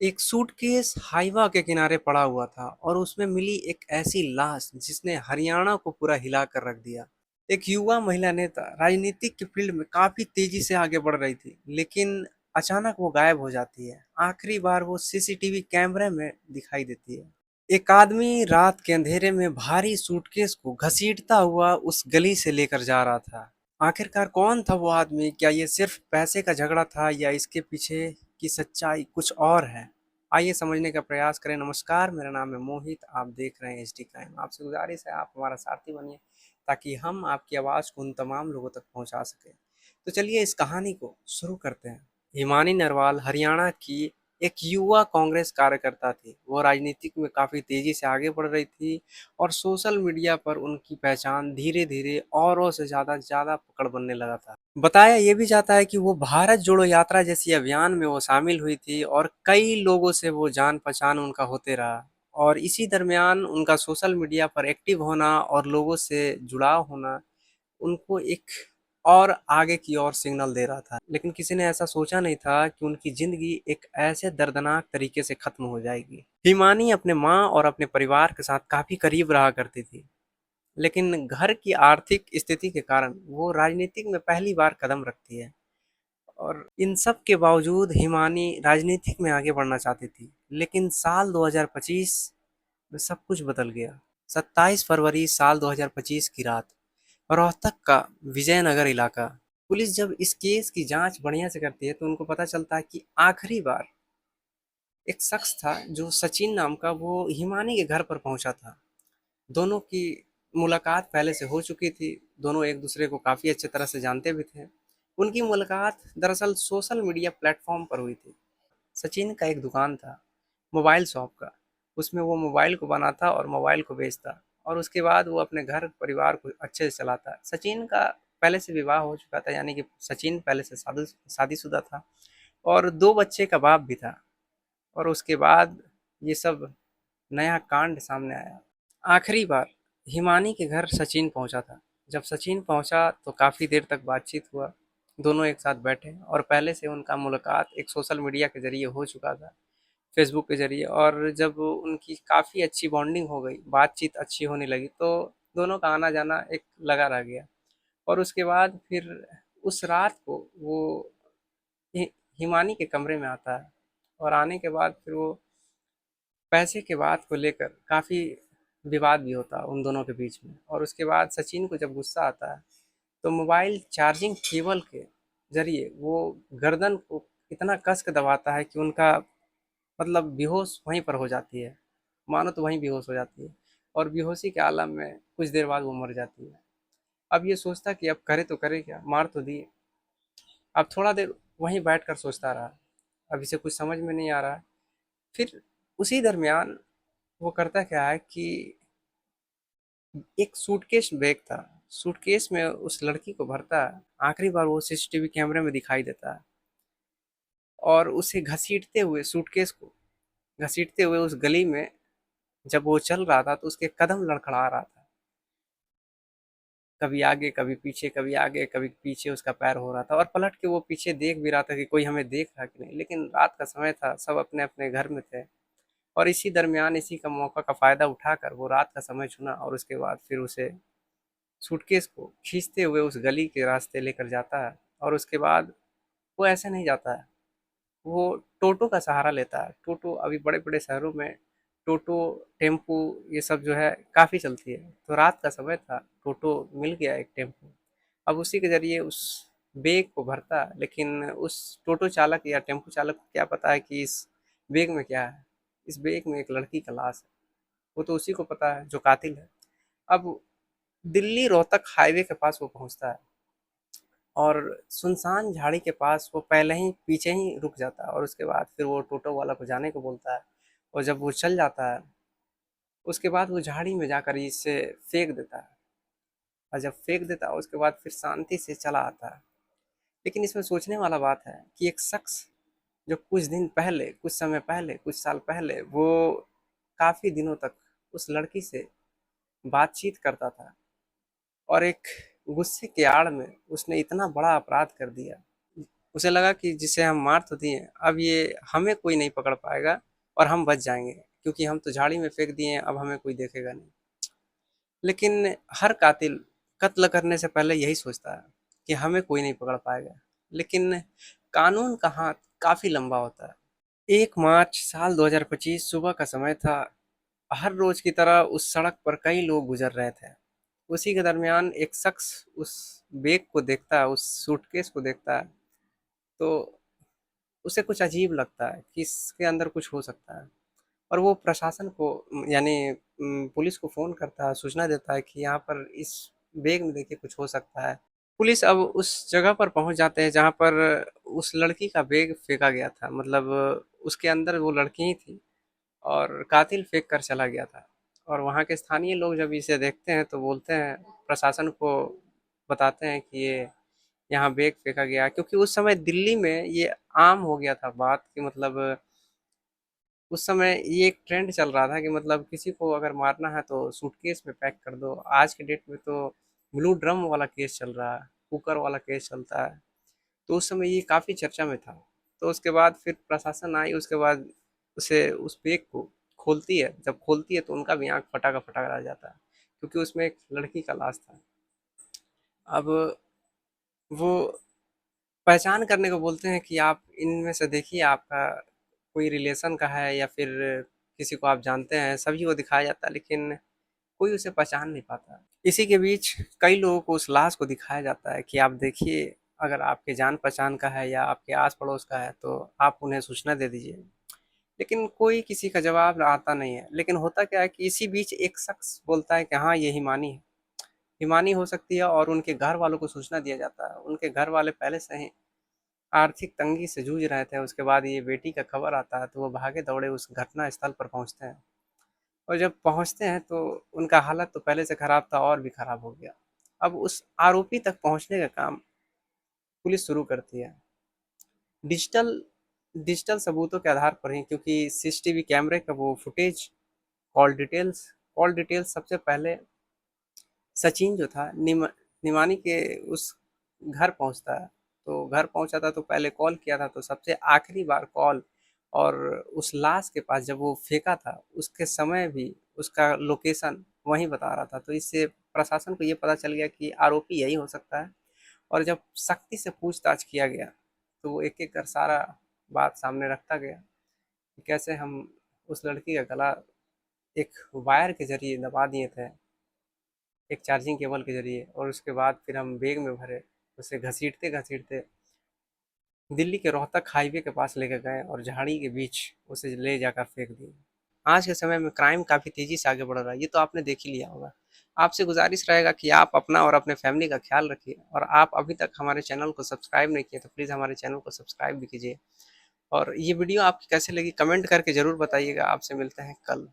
एक suitcase Hyva के किनारे पड़ा हुआ था और उसमें मिली एक ऐसी लाश जिसने हरियाणा को पूरा हिला कर रख दिया। एक युवा महिला नेता राजनीतिक के फील्ड में काफी तेजी से आगे बढ़ रही थी, लेकिन अचानक वो गायब हो जाती है। आखिरी बार वो सीसीटीवी कैमरे में दिखाई देती है। एक आदमी रात के अंधेरे में भारी सूटकेस को घसीटता हुआ उस गली से लेकर जा रहा था। आखिरकार कौन था वो आदमी? क्या ये सिर्फ पैसे का झगड़ा था या इसके पीछे की सच्चाई कुछ और है? आइए समझने का प्रयास करें। नमस्कार, मेरा नाम है मोहित, आप देख रहे हैं एचडी क्राइम। आपसे गुजारिश है आप हमारा सारथी बनिए ताकि हम आपकी आवाज़ को उन तमाम लोगों तक पहुंचा सकें। तो चलिए इस कहानी को शुरू करते हैं। हिमानी नरवाल हरियाणा की एक युवा कांग्रेस कार्यकर्ता थी। वो राजनीतिक में काफ़ी तेज़ी से आगे बढ़ रही थी और सोशल मीडिया पर उनकी पहचान धीरे-धीरे औरों से ज़्यादा पकड़ बनने लगा था। बताया ये भी जाता है कि वो भारत जोड़ो यात्रा जैसी अभियान में वो शामिल हुई थी और कई लोगों से वो जान-पहचान उनका होते रहा। और इसी दरमियान उनका सोशल मीडिया पर एक्टिव होना और लोगों से जुड़ाव होना उनको एक और आगे की ओर सिग्नल दे रहा था। लेकिन किसी ने ऐसा सोचा नहीं था कि उनकी ज़िंदगी एक ऐसे दर्दनाक तरीके से ख़त्म हो जाएगी। हिमानी अपने माँ और अपने परिवार के साथ काफ़ी करीब रहा करती थी, लेकिन घर की आर्थिक स्थिति के कारण वो राजनीतिक में पहली बार कदम रखती है। और इन सब के बावजूद हिमानी राजनीतिक में आगे बढ़ना चाहती थी। लेकिन साल 2025 में सब कुछ बदल गया। 27 फरवरी साल 2025 की रात, रोहतक का विजयनगर इलाका। पुलिस जब इस केस की जांच बढ़िया से करती है तो उनको पता चलता है कि आखिरी बार एक शख्स था जो सचिन नाम का, वो हिमानी के घर पर पहुंचा था। दोनों की मुलाकात पहले से हो चुकी थी। दोनों एक दूसरे को काफ़ी अच्छे तरह से जानते भी थे। उनकी मुलाकात दरअसल सोशल मीडिया प्लेटफॉर्म पर हुई थी। सचिन का एक दुकान था, मोबाइल शॉप का। उसमें वो मोबाइल को बनाता और मोबाइल को बेचता और उसके बाद वो अपने घर परिवार को अच्छे से चलाता। सचिन का पहले से विवाह हो चुका था, यानी कि सचिन पहले से शादीशुदा था और 2 बच्चे का बाप भी था। और उसके बाद ये सब नया कांड सामने आया। आखिरी बार हिमानी के घर सचिन पहुंचा था। जब सचिन पहुंचा तो काफ़ी देर तक बातचीत हुआ। दोनों एक साथ बैठे और पहले से उनका मुलाकात एक सोशल मीडिया के ज़रिए हो चुका था, फेसबुक के ज़रिए। और जब उनकी काफ़ी अच्छी बॉन्डिंग हो गई, बातचीत अच्छी होने लगी, तो दोनों का आना-जाना एक लगा रह गया। और उसके बाद फिर उस रात को वो हि हिमानी के कमरे में आता है और आने के बाद फिर वो पैसे के बात को लेकर काफ़ी विवाद भी होता है उन दोनों के बीच में। और उसके बाद सचिन को जब गुस्सा आता है तो मोबाइल चार्जिंग केबल के ज़रिए वो गर्दन को इतना कस के दबाता है कि उनका मतलब बेहोश वहीं पर हो जाती है। मानो तो वहीं बेहोश हो जाती है और बेहोशी के आलम में कुछ देर बाद वो मर जाती है। अब ये सोचता कि अब करे तो करे क्या, मार तो दिए। अब थोड़ा देर वहीं बैठकर सोचता रहा। अब इसे कुछ समझ में नहीं आ रहा है। फिर उसी दरमियान वो करता क्या है कि एक सूटकेस बैग था, सूटकेस में उस लड़की को भरता है। आखिरी बार वो सीसीटीवी कैमरे में दिखाई देता है और उसे घसीटते हुए, सूटकेस को घसीटते हुए उस गली में जब वो चल रहा था तो उसके कदम लड़खड़ा रहा था। कभी आगे कभी पीछे, कभी आगे कभी पीछे उसका पैर हो रहा था और पलट के वो पीछे देख भी रहा था कि कोई हमें देख रहा कि नहीं। लेकिन रात का समय था, सब अपने अपने घर में थे। और इसी दरमियान इसी का मौका का फ़ायदा उठाकर वो रात का समय चुना और उसके बाद फिर उसे सूटकेस को खींचते हुए उस गली के रास्ते लेकर जाता है। और उसके बाद वो ऐसे नहीं जाता है, वो टोटो का सहारा लेता है। टोटो अभी बड़े-बड़े शहरों में टोटो, टेम्पो ये सब जो है काफ़ी चलती है। तो रात का समय था, टोटो मिल गया एक टेम्पो। अब उसी के ज़रिए उस बैग को भरता है, लेकिन उस टोटो चालक या टेम्पो चालक को क्या पता है कि इस बैग में क्या है? इस बैग में एक लड़की का लाश है। वो तो उसी को पता है जो कातिल है। अब दिल्ली रोहतक हाईवे के पास वो पहुंचता है और सुनसान झाड़ी के पास वो पहले ही पीछे ही रुक जाता है और उसके बाद फिर वो टोटो वाला को जाने को बोलता है। और जब वो चल जाता है उसके बाद वो झाड़ी में जाकर इसे फेंक देता है। और जब फेंक देता है उसके बाद फिर शांति से चला आता है। लेकिन इसमें सोचने वाला बात है कि एक शख्स जो कुछ दिन पहले, कुछ समय पहले, कुछ साल पहले वो काफ़ी दिनों तक उस लड़की से बातचीत करता था और एक गुस्से के आड़ में उसने इतना बड़ा अपराध कर दिया। उसे लगा कि जिसे हम मार तो दिए, अब ये हमें कोई नहीं पकड़ पाएगा और हम बच जाएंगे, क्योंकि हम तो झाड़ी में फेंक दिए हैं, अब हमें कोई देखेगा नहीं। लेकिन हर कातिल कत्ल करने से पहले यही सोचता है कि हमें कोई नहीं पकड़ पाएगा। लेकिन कानून का हाथ काफी लंबा होता है। 1 मार्च साल 2025 सुबह का समय था। हर रोज की तरह उस सड़क पर कई लोग गुजर रहे थे। उसी के दरमियान एक शख्स उस बैग को देखता है, उस सूटकेस को देखता है, तो उसे कुछ अजीब लगता है कि इसके अंदर कुछ हो सकता है। और वो प्रशासन को यानी पुलिस को फ़ोन करता है, सूचना देता है कि यहाँ पर इस बैग में देखिए कुछ हो सकता है। पुलिस अब उस जगह पर पहुँच जाते हैं जहाँ पर उस लड़की का बैग फेंका गया था। मतलब उसके अंदर वो लड़की ही थी और कातिल फेंक कर चला गया था। और वहाँ के स्थानीय लोग जब इसे देखते हैं तो बोलते हैं, प्रशासन को बताते हैं कि ये यहाँ बैग फेंका गया, क्योंकि उस समय दिल्ली में ये आम हो गया था बात कि मतलब उस समय ये एक ट्रेंड चल रहा था कि मतलब किसी को अगर मारना है तो सूटकेस में पैक कर दो। आज के डेट में तो ब्लू ड्रम वाला केस चल रहा है, कुकर वाला केस चलता है। तो उस समय ये काफ़ी चर्चा में था। तो उसके बाद फिर प्रशासन आई, उसके बाद उसे उस बैग को खोलती है। जब खोलती है तो उनका भी आँख फटा का फटा रह जाता है, क्योंकि उसमें एक लड़की का लाश था। अब वो पहचान करने को बोलते हैं कि आप इनमें से देखिए आपका कोई रिलेशन का है या फिर किसी को आप जानते हैं, सभी को दिखाया जाता है, लेकिन कोई उसे पहचान नहीं पाता। इसी के बीच कई लोगों को उस लाश को दिखाया जाता है कि आप देखिए, अगर आपके जान पहचान का है या आपके आस पड़ोस का है तो आप उन्हें सूचना दे दीजिए। लेकिन कोई किसी का जवाब आता नहीं है। लेकिन होता क्या है कि इसी बीच एक शख्स बोलता है कि हाँ, ये हिमानी है। हिमानी हो सकती है, और उनके घर वालों को सूचना दिया जाता है। उनके घर वाले पहले से ही आर्थिक तंगी से जूझ रहे थे। उसके बाद ये बेटी का खबर आता है तो वो भागे दौड़े उस घटना स्थल पर पहुंचते हैं। और जब पहुंचते हैं तो उनका हालत तो पहले से खराब था और भी खराब हो गया। अब उस आरोपी तक पहुंचने का काम पुलिस शुरू करती है, डिजिटल डिजिटल सबूतों के आधार पर ही, क्योंकि सीसीटीवी कैमरे का वो फुटेज, कॉल डिटेल्स सबसे पहले सचिन जो था निमानी के उस घर पहुंचता है। तो घर पहुंचा था तो पहले कॉल किया था, तो सबसे आखिरी बार कॉल और उस लाश के पास जब वो फेंका था उसके समय भी उसका लोकेशन वहीं बता रहा था। तो इससे प्रशासन को ये पता चल गया कि आरोपी यही हो सकता है। और जब सख्ती से पूछताछ किया गया तो वो एक एक कर सारा बात सामने रखता गया कि कैसे हम उस लड़की का गला एक वायर के जरिए दबा दिए थे, एक चार्जिंग केबल के ज़रिए, और उसके बाद फिर हम बैग में भरे, उसे घसीटते-घसीटते दिल्ली के रोहतक हाईवे के पास लेके गए और झाड़ी के बीच उसे ले जाकर फेंक दिए। आज के समय में क्राइम काफ़ी तेज़ी से आगे बढ़ रहा है, ये तो आपने देख ही लिया होगा। आपसे गुज़ारिश रहेगा कि आप अपना और अपने फैमिली का ख़्याल रखिए, और आप अभी तक हमारे चैनल को सब्सक्राइब नहीं किए तो प्लीज़ हमारे चैनल को सब्सक्राइब भी कीजिए। और ये वीडियो आपकी कैसी लगी कमेंट करके ज़रूर बताइएगा। आपसे मिलते हैं कल।